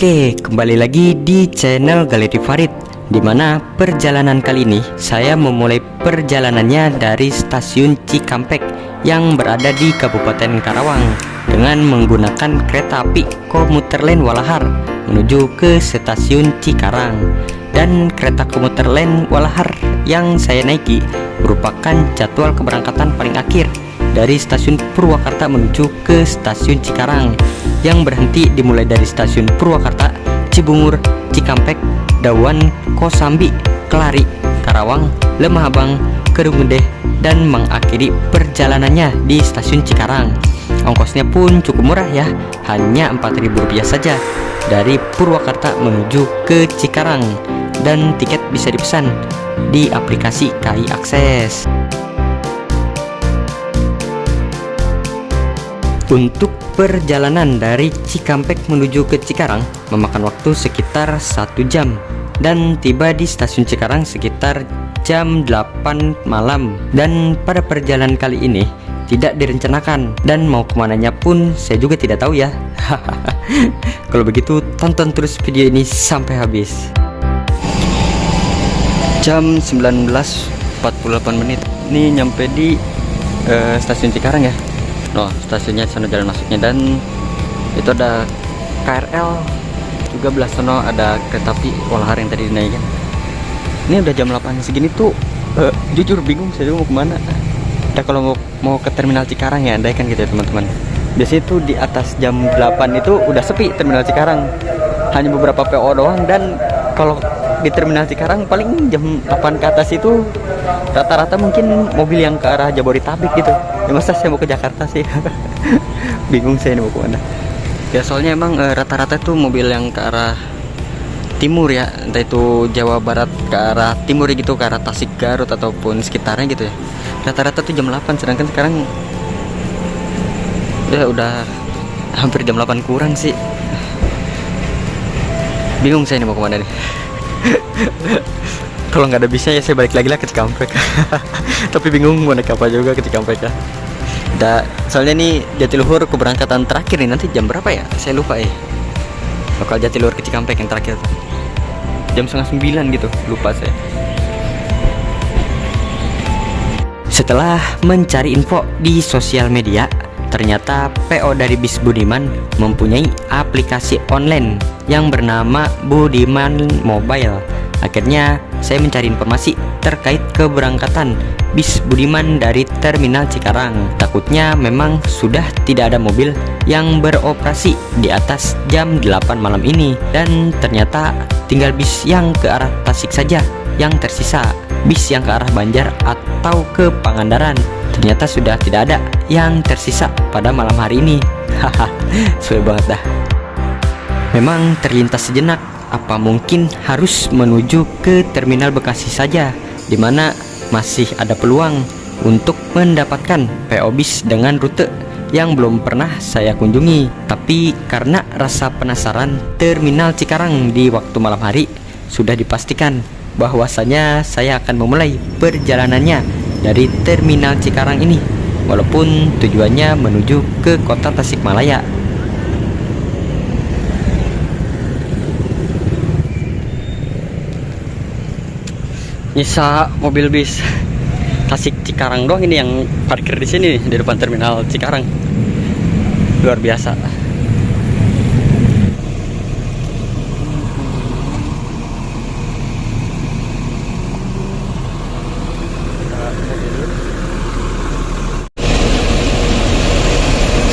Oke, kembali lagi di channel Galeri Farid, dimana perjalanan kali ini saya memulai perjalanannya dari stasiun Cikampek yang berada di Kabupaten Karawang dengan menggunakan kereta api komuter lain Walahar menuju ke stasiun Cikarang. Dan kereta komuter lain Walahar yang saya naiki merupakan jadwal keberangkatan paling akhir dari stasiun Purwakarta menuju ke stasiun Cikarang, yang berhenti dimulai dari stasiun Purwakarta, Cibungur, Cikampek, Dawan, Kosambi, Kelari, Karawang, Lemah Abang, Kedung Gede, dan mengakhiri perjalanannya di stasiun Cikarang. Ongkosnya pun cukup murah ya, hanya Rp4.000 saja dari Purwakarta menuju ke Cikarang, dan tiket bisa dipesan di aplikasi KAI Akses. Untuk perjalanan dari Cikampek menuju ke Cikarang memakan waktu sekitar 1 jam dan tiba di stasiun Cikarang sekitar jam 8 malam. Dan pada perjalanan kali ini tidak direncanakan dan mau kemananya pun saya juga tidak tahu ya. Kalau begitu tonton terus video ini sampai habis. Jam 19.48 menit ini nyampe di stasiun Cikarang ya. No, stasiunnya sana jalan masuknya, dan itu ada KRL juga belah sono, ada kereta api Walahar yang tadi dinaikin. Ini udah jam 8 segini tuh jujur bingung saya mau kemana. Kita kalau mau ke terminal Cikarang ya, andai kan gitu ya teman-teman. Biasanya tuh di atas jam 8 itu udah sepi terminal Cikarang, hanya beberapa PO doang. Dan kalau di terminal Cikarang paling jam 8 ke atas itu rata-rata mungkin mobil yang ke arah Jabodetabek gitu. Ya masa saya mau ke Jakarta sih. Bingung saya ini mau kemana ya, soalnya emang rata-rata tuh mobil yang ke arah timur ya, entah itu Jawa Barat ke arah timur gitu, ke arah Tasik, Garut ataupun sekitarnya gitu ya. Rata-rata tuh jam 8, sedangkan sekarang ya udah hampir jam 8 kurang sih. Bingung saya ini mau kemana nih. Kalau nggak ada bisnya ya saya balik lagi lah ke Cikampek. Tapi bingung mau naik apa juga ke Cikampek ya. Soalnya nih Jatiluhur keberangkatan terakhir nih nanti jam berapa ya? Saya lupa ya. Lokal Jatiluhur ke Cikampek yang terakhir tuh jam 8:30 gitu, lupa saya. Setelah mencari info di sosial media, ternyata PO dari Bis Budiman mempunyai aplikasi online yang bernama Budiman Mobile. Akhirnya saya mencari informasi terkait keberangkatan Bis Budiman dari Terminal Cikarang. Takutnya memang sudah tidak ada mobil yang beroperasi di atas jam 8 malam ini, dan ternyata tinggal bis yang ke arah Tasik saja yang tersisa. Bis yang ke arah Banjar atau ke Pangandaran ternyata sudah tidak ada yang tersisa pada malam hari ini. Haha, sesuai banget dah. Memang terlintas sejenak, apa mungkin harus menuju ke Terminal Bekasi saja, dimana masih ada peluang untuk mendapatkan PO bis dengan rute yang belum pernah saya kunjungi. Tapi karena rasa penasaran Terminal Cikarang di waktu malam hari, sudah dipastikan bahwasanya saya akan memulai perjalanannya dari Terminal Cikarang ini, walaupun tujuannya menuju ke kota Tasikmalaya. Nyisa mobil bis Tasik Cikarang doang ini yang parkir di sini di depan Terminal Cikarang. Luar biasa.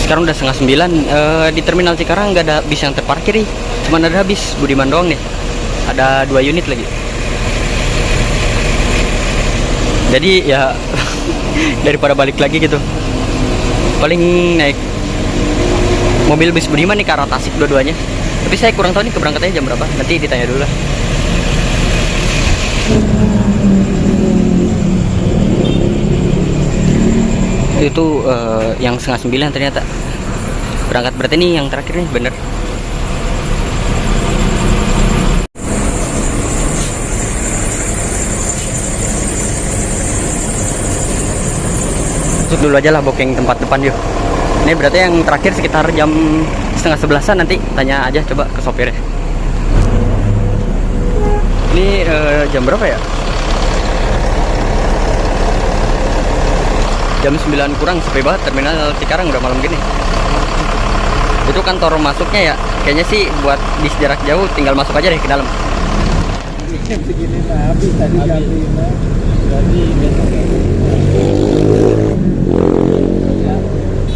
Sekarang udah 8:30. Di Terminal Cikarang nggak ada bis yang terparkir nih, cuma ada bis Budiman doang nih. Ada 2 unit lagi. Jadi ya daripada balik lagi gitu, paling naik mobil bis Budiman nih ke arah Tasik dua-duanya. Tapi saya kurang tahu nih keberangkatannya jam berapa, nanti ditanya dulu lah. Itu yang 8:30 ternyata berangkat, berarti ini yang terakhir nih, bener. Masuk dulu aja lah, booking tempat depan yuk. Ini berarti yang terakhir sekitar jam 10:30-an, nanti tanya aja coba ke sopirnya. Ini jam berapa ya? Jam 9 kurang, sepi banget terminal Cikarang udah malam gini. Itu kantor masuknya ya, kayaknya sih buat bis jarak jauh tinggal masuk aja deh ke dalam. Segini mah habis tadi jam 5. Jadi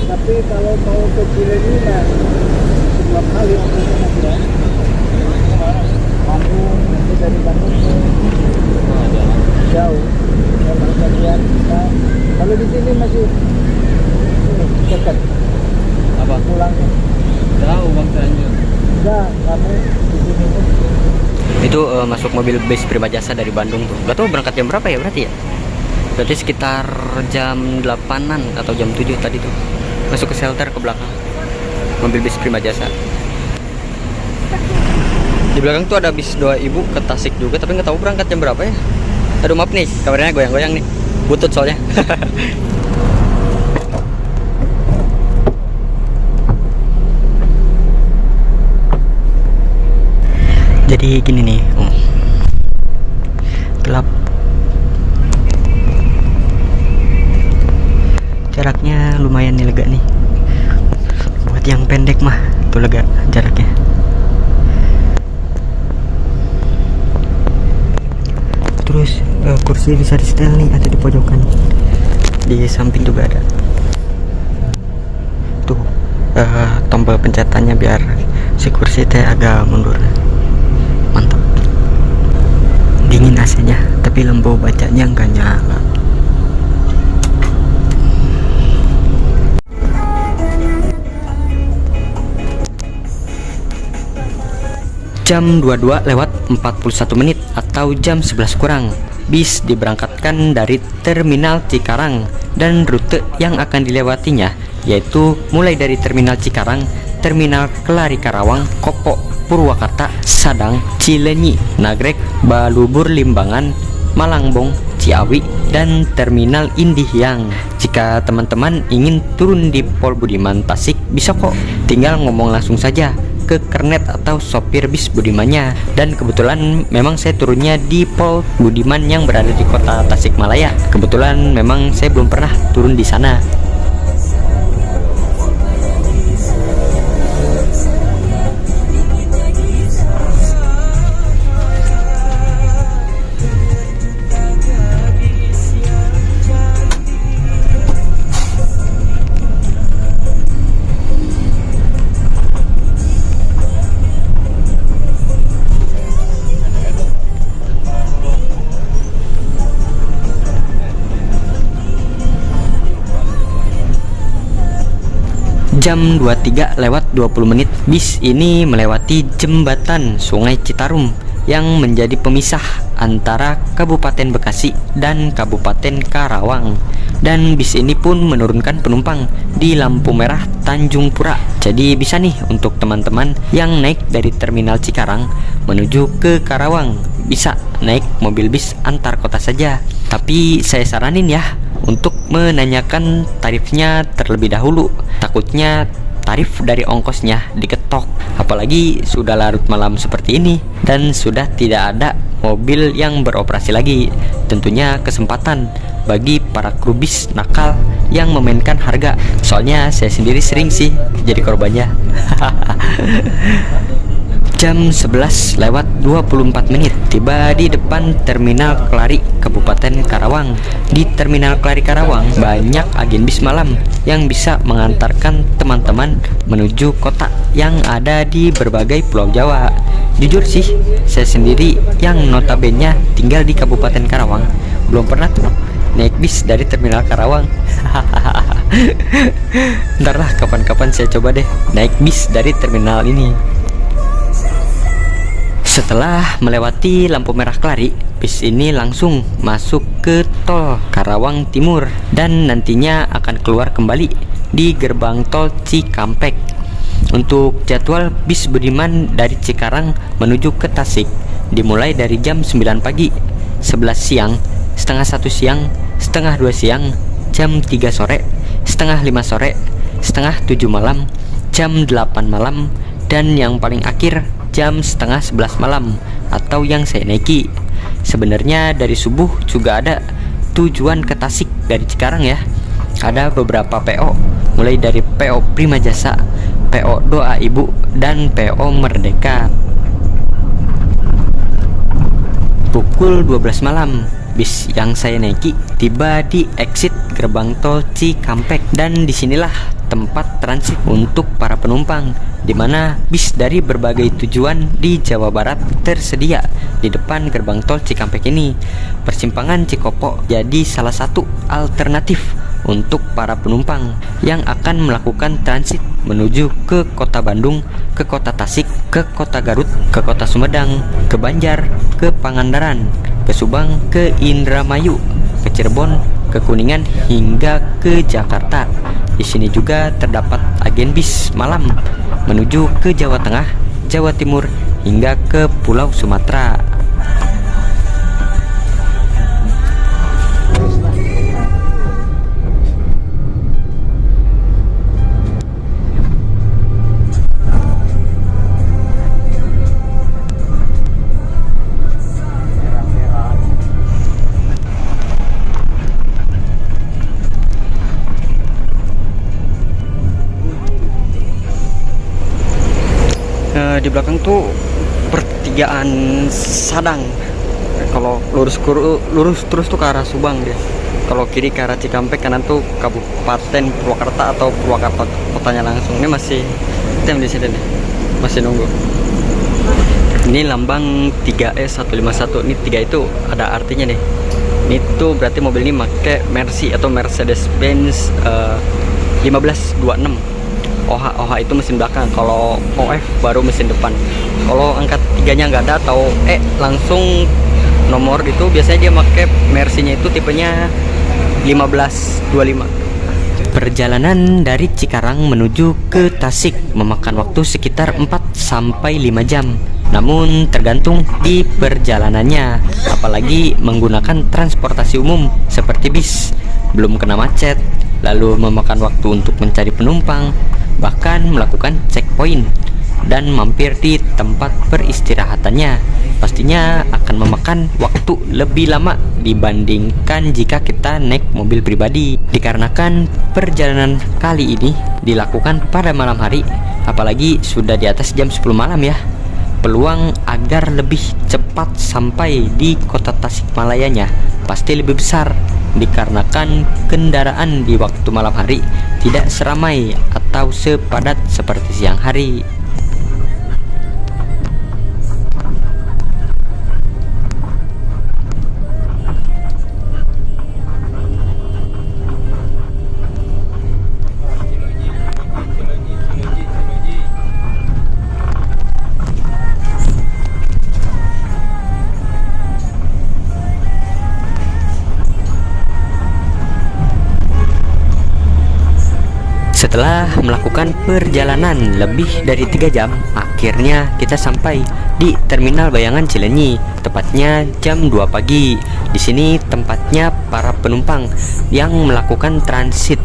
tapi kalau mau ke Cilenyi mah dua kali operasinya ya. Bandung, nanti dari Bandung jauh. Kalau bagian kita, kalau di sini masih dekat. Apa? Pulangnya. Jauh Bang Cianjur. Enggak, kami di sini pun. Itu masuk mobil bis Prima Jasa dari Bandung tuh. Gak tau berangkat jam berapa ya berarti ya? Berarti sekitar jam 8-an atau jam 7 tadi tuh. Masuk ke shelter ke belakang. Mobil bis Prima Jasa. Di belakang tuh ada bis doa ibu ke Tasik juga, tapi nggak tahu berangkat jam berapa ya. Aduh maaf nih, kameranya goyang-goyang nih. Butut soalnya. Jadi gini nih, gelap. Jaraknya lumayan nih, lega nih. Buat yang pendek mah tuh lega jaraknya. Terus kursi bisa di setel nih, ada di pojokan. Di samping juga ada. Tuh tombol pencetannya biar si kursi teh agak mundur. Mantap. Dingin AC-nya, tapi lampu bacanya nggak nyala. Jam 22:41 atau jam 11 kurang, bis diberangkatkan dari terminal Cikarang dan rute yang akan dilewatinya yaitu mulai dari terminal Cikarang, terminal Kelari Karawang, Kopo, Purwakarta, Sadang, Cilenyi, Nagrek, Balubur Limbangan, Malangbong, Ciawi, dan terminal Indihiyang. Jika teman-teman ingin turun di Pol Budiman Tasik, bisa kok, tinggal ngomong langsung saja ke kernet atau sopir bis Budimannya. Dan kebetulan memang saya turunnya di Pol Budiman yang berada di kota Tasikmalaya. Kebetulan memang saya belum pernah turun di sana. Jam 23:20 bis ini melewati jembatan Sungai Citarum yang menjadi pemisah antara Kabupaten Bekasi dan Kabupaten Karawang. Dan bis ini pun menurunkan penumpang di lampu merah Tanjung Pura. Jadi bisa nih untuk teman-teman yang naik dari terminal Cikarang menuju ke Karawang, bisa naik mobil bis antar kota saja. Tapi saya saranin ya untuk menanyakan tarifnya terlebih dahulu, takutnya tarif dari ongkosnya diketok. Apalagi sudah larut malam seperti ini dan sudah tidak ada mobil yang beroperasi lagi. Tentunya kesempatan bagi para kru bis nakal yang memainkan harga. Soalnya saya sendiri sering sih jadi korbannya. Jam 11:24 tiba di depan terminal Kelari Kabupaten Karawang. Di terminal Kelari Karawang banyak agen bis malam yang bisa mengantarkan teman-teman menuju kota yang ada di berbagai pulau Jawa. Jujur sih, saya sendiri yang notabene tinggal di Kabupaten Karawang belum pernah tuh naik bis dari terminal Karawang. Ntar lah kapan-kapan saya coba deh naik bis dari terminal ini. Setelah melewati lampu merah Kelari, bis ini langsung masuk ke tol Karawang Timur dan nantinya akan keluar kembali di gerbang tol Cikampek. Untuk jadwal bis Budiman dari Cikarang menuju ke Tasik dimulai dari jam 9 pagi, 11 siang, setengah 1 siang, setengah 2 siang, jam 3 sore, setengah 5 sore, setengah 7 malam, jam 8 malam, dan yang paling akhir jam setengah 11 malam atau yang saya naiki. Sebenarnya dari subuh juga ada tujuan ke Tasik dari Cikarang ya. Ada beberapa PO, mulai dari PO Prima Jasa, PO Doa Ibu, dan PO Merdeka. Pukul 12 malam, bis yang saya naiki tiba di exit gerbang tol Cikampek, dan disinilah tempat transit untuk para penumpang, di mana bis dari berbagai tujuan di Jawa Barat tersedia di depan gerbang tol Cikampek ini. Persimpangan Cikopo jadi salah satu alternatif untuk para penumpang yang akan melakukan transit menuju ke kota Bandung, ke kota Tasik, ke kota Garut, ke kota Sumedang, ke Banjar, ke Pangandaran, ke Subang, ke Indramayu, ke Cirebon, ke Kuningan, hingga ke Jakarta. Di sini juga terdapat agen bis malam menuju ke Jawa Tengah, Jawa Timur, hingga ke Pulau Sumatera. Di belakang tuh pertigaan Sadang. Kalau lurus terus tuh ke arah Subang dia. Kalau kiri ke arah Cikampek, kanan tuh Kabupaten Purwakarta atau Purwakarta kotanya langsung. Ini masih tem di sini nih. Masih nunggu. Ini lambang 3E151. Ini 3 itu ada artinya nih. Ini tuh berarti mobil ini pakai Mercy atau Mercedes-Benz 1526. OH itu mesin belakang, kalau OF baru mesin depan. Kalau angka 3-nya nggak ada atau langsung nomor itu, biasanya dia pakai Mercy-nya itu tipenya 1525. Perjalanan dari Cikarang menuju ke Tasik memakan waktu sekitar 4-5 jam. Namun tergantung di perjalanannya, apalagi menggunakan transportasi umum seperti bis, belum kena macet, lalu memakan waktu untuk mencari penumpang, bahkan melakukan checkpoint dan mampir di tempat peristirahatannya. Pastinya akan memakan waktu lebih lama dibandingkan jika kita naik mobil pribadi, dikarenakan perjalanan kali ini dilakukan pada malam hari, apalagi sudah di atas jam 10 malam ya. Peluang agar lebih cepat sampai di kota Tasikmalayanya pasti lebih besar, dikarenakan kendaraan di waktu malam hari tidak seramai atau sepadat seperti siang hari. Setelah melakukan perjalanan lebih dari 3 jam, akhirnya kita sampai di Terminal Bayangan Cilenyi, tepatnya jam 2 pagi. Di sini tempatnya para penumpang yang melakukan transit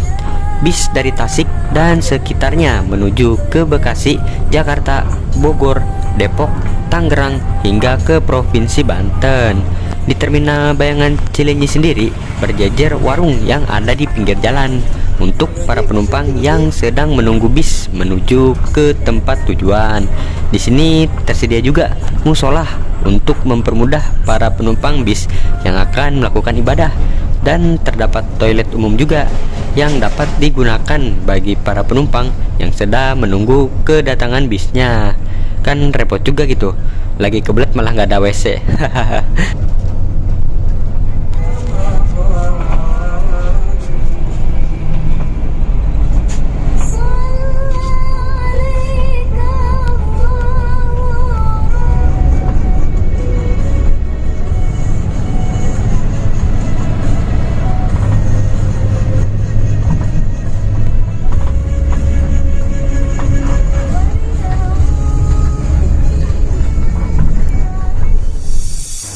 bis dari Tasik dan sekitarnya menuju ke Bekasi, Jakarta, Bogor, Depok, Tangerang, hingga ke Provinsi Banten. Di Terminal Bayangan Cilenyi sendiri berjejer warung yang ada di pinggir jalan untuk para penumpang yang sedang menunggu bis menuju ke tempat tujuan. Di sini tersedia juga musola untuk mempermudah para penumpang bis yang akan melakukan ibadah, dan terdapat toilet umum juga yang dapat digunakan bagi para penumpang yang sedang menunggu kedatangan bisnya. Kan repot juga gitu, lagi kebelet malah nggak ada WC.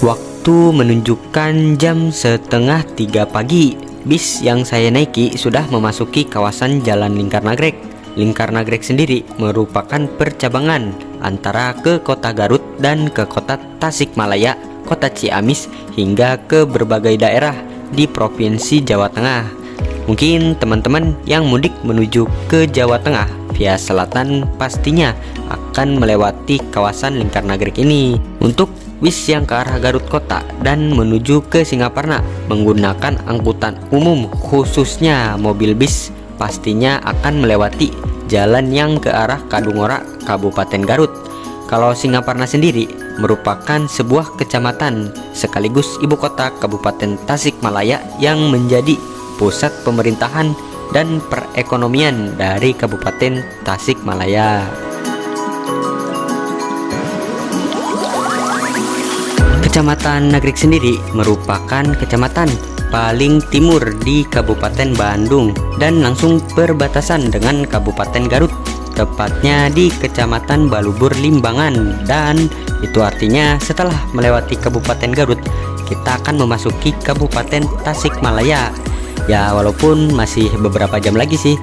Waktu menunjukkan jam 2:30 pagi. Bis yang saya naiki sudah memasuki kawasan Jalan Lingkar Nagrek. Lingkar Nagrek sendiri merupakan percabangan antara ke kota Garut dan ke kota Tasikmalaya, kota Ciamis, hingga ke berbagai daerah di Provinsi Jawa Tengah. Mungkin teman-teman yang mudik menuju ke Jawa Tengah via selatan pastinya akan melewati kawasan Lingkar Nagrek ini. Untuk bis yang ke arah Garut kota dan menuju ke Singaparna menggunakan angkutan umum khususnya mobil bis, pastinya akan melewati jalan yang ke arah Kadungora, Kabupaten Garut. Kalau Singaparna sendiri merupakan sebuah kecamatan sekaligus ibu kota Kabupaten Tasikmalaya yang menjadi pusat pemerintahan dan perekonomian dari Kabupaten Tasikmalaya. Kecamatan Nagrek sendiri merupakan kecamatan paling timur di Kabupaten Bandung dan langsung berbatasan dengan Kabupaten Garut, tepatnya di Kecamatan Balubur Limbangan. Dan itu artinya setelah melewati Kabupaten Garut, kita akan memasuki Kabupaten Tasikmalaya. Ya, walaupun masih beberapa jam lagi sih.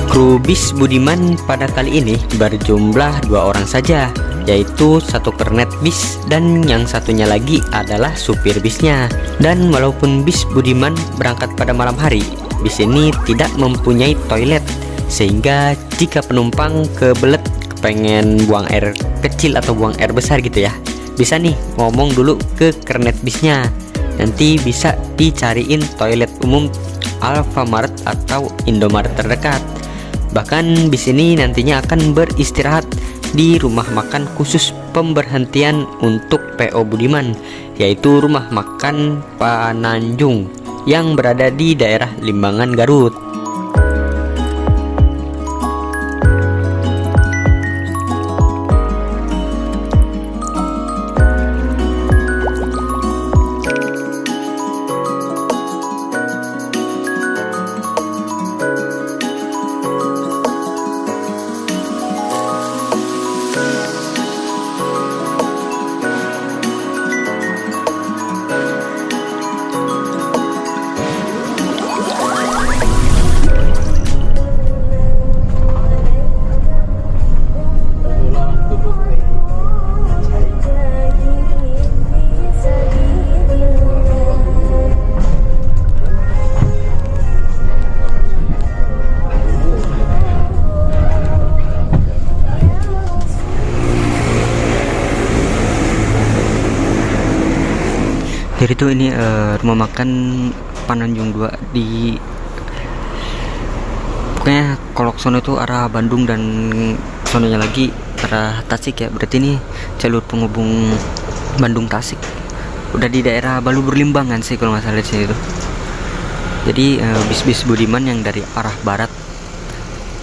Kru bis Budiman pada kali ini berjumlah 2 orang saja, yaitu satu kernet bis dan yang satunya lagi adalah supir bisnya. Dan walaupun bis Budiman berangkat pada malam hari, bis ini tidak mempunyai toilet, sehingga jika penumpang kebelet pengen buang air kecil atau buang air besar gitu ya, bisa nih ngomong dulu ke kernet bisnya, nanti bisa dicariin toilet umum Alfamart atau Indomaret terdekat. Bahkan bis ini nantinya akan beristirahat di rumah makan khusus pemberhentian untuk PO Budiman, yaitu rumah makan Pananjung yang berada di daerah Limbangan, Garut. Jadi itu ini rumah makan Pananjung 2 di pokoknya kalau sono itu arah Bandung dan sononya lagi arah Tasik ya. Berarti ini jalur penghubung Bandung Tasik. Udah di daerah Balubur Limbangan sih kalau nggak salah di sini tuh. Jadi bis-bis Budiman yang dari arah barat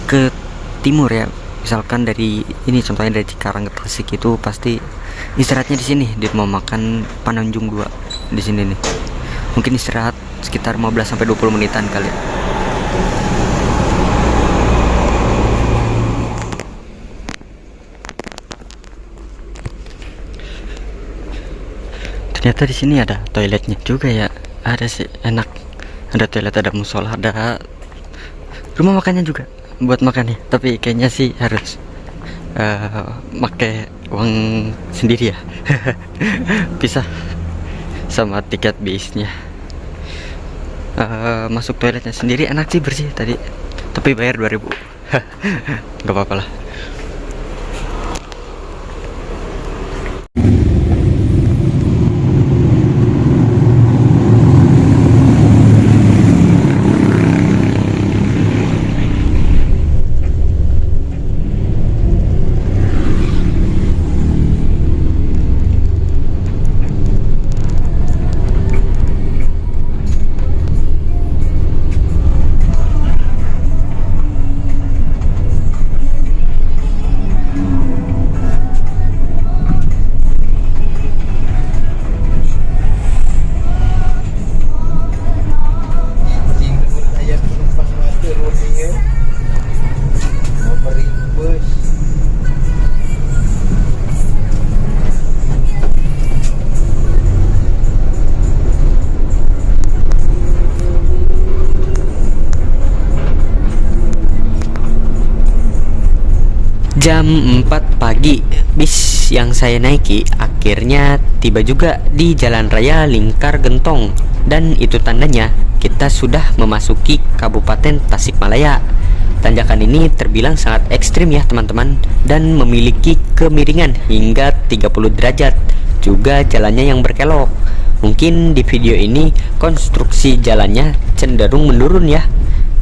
ke timur ya. Misalkan dari ini contohnya dari Cikarang ke Tasik itu pasti istirahatnya di sini di rumah makan Pananjung 2 di sini nih. Mungkin istirahat sekitar 15 sampai 20 menitan kali ya. Ternyata di sini ada toiletnya juga ya. Ada sih, enak. Ada toilet, ada musola, ada rumah makannya juga buat makannya. Tapi kayaknya sih harus pakai uang sendiri ya. Pisah sama tiket bisnya. Masuk toiletnya sendiri enak sih, bersih tadi, tapi bayar 2000. Gak apa-apa lah. Jam 4 pagi, bis yang saya naiki akhirnya tiba juga di Jalan Raya Lingkar Gentong. Dan itu tandanya kita sudah memasuki Kabupaten Tasikmalaya. Tanjakan ini terbilang sangat ekstrim ya teman-teman, dan memiliki kemiringan hingga 30 derajat. Juga jalannya yang berkelok. Mungkin di video ini konstruksi jalannya cenderung menurun ya.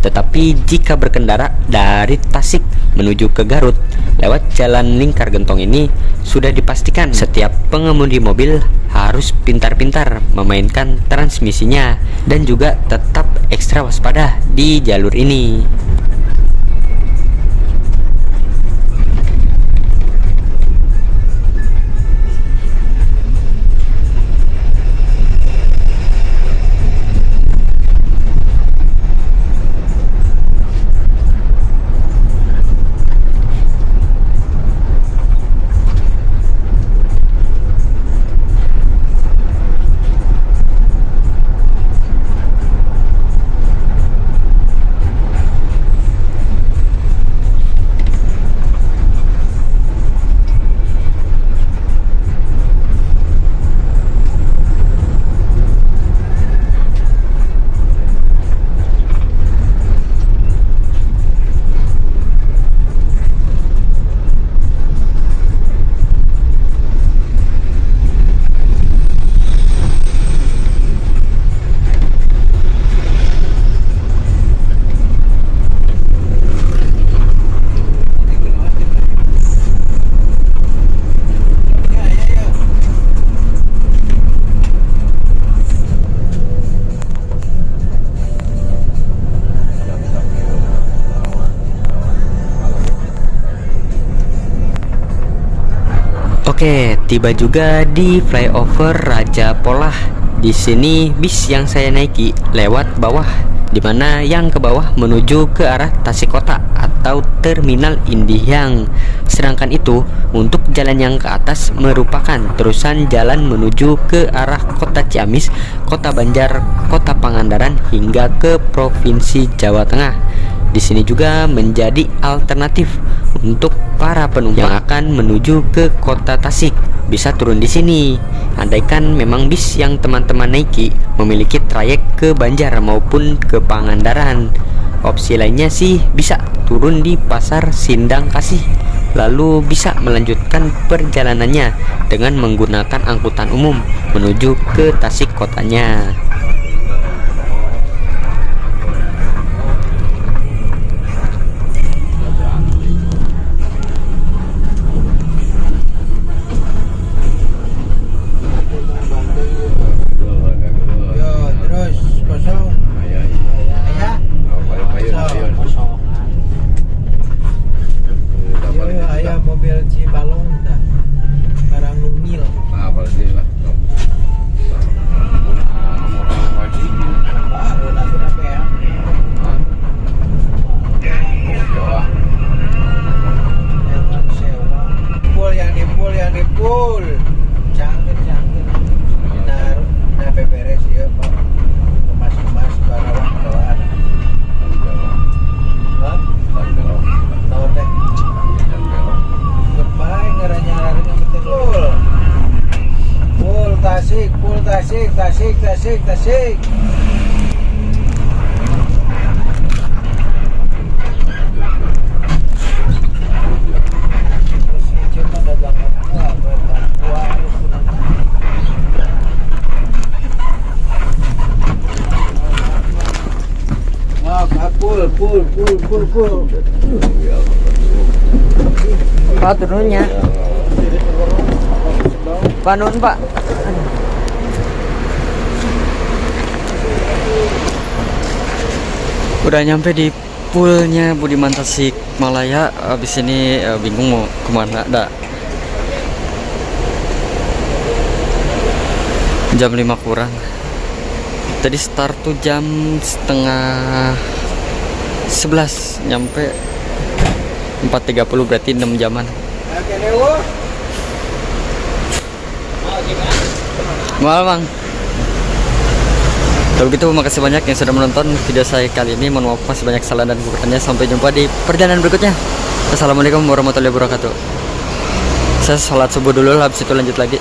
Tetapi jika berkendara dari Tasik menuju ke Garut lewat jalan Lingkar Gentong ini, sudah dipastikan setiap pengemudi mobil harus pintar-pintar memainkan transmisinya dan juga tetap ekstra waspada di jalur ini. Oke, tiba juga di flyover Raja Polah. Di sini bis yang saya naiki lewat bawah, dimana yang ke bawah menuju ke arah Tasik Kota atau Terminal Indihang. Sedangkan itu untuk jalan yang ke atas merupakan terusan jalan menuju ke arah Kota Ciamis, Kota Banjar, Kota Pangandaran hingga ke Provinsi Jawa Tengah. Di sini juga menjadi alternatif untuk para penumpang yang akan menuju ke Kota Tasik, bisa turun di sini. Andaikan memang bis yang teman-teman naiki memiliki trayek ke Banjar maupun ke Pangandaran. Opsi lainnya sih bisa turun di Pasar Sindang Kasih, lalu bisa melanjutkan perjalanannya dengan menggunakan angkutan umum menuju ke Tasik kotanya. Tasik. Pul. Pak turunnya. Pak Nun, Pak. Udah nyampe di poolnya Budiman Tasikmalaya. Abis ini bingung mau kemana. Jam 5 kurang. Tadi start tuh jam setengah 11, nyampe 4.30, berarti 6 jaman. Mahal Bang. Kalau gitu makasih banyak yang sudah menonton video saya kali ini. Mohon maaf masih banyak kesalahan dan kekurangannya. Sampai jumpa di perjalanan berikutnya. Assalamualaikum warahmatullahi wabarakatuh. Saya sholat subuh dulu, habis itu lanjut lagi.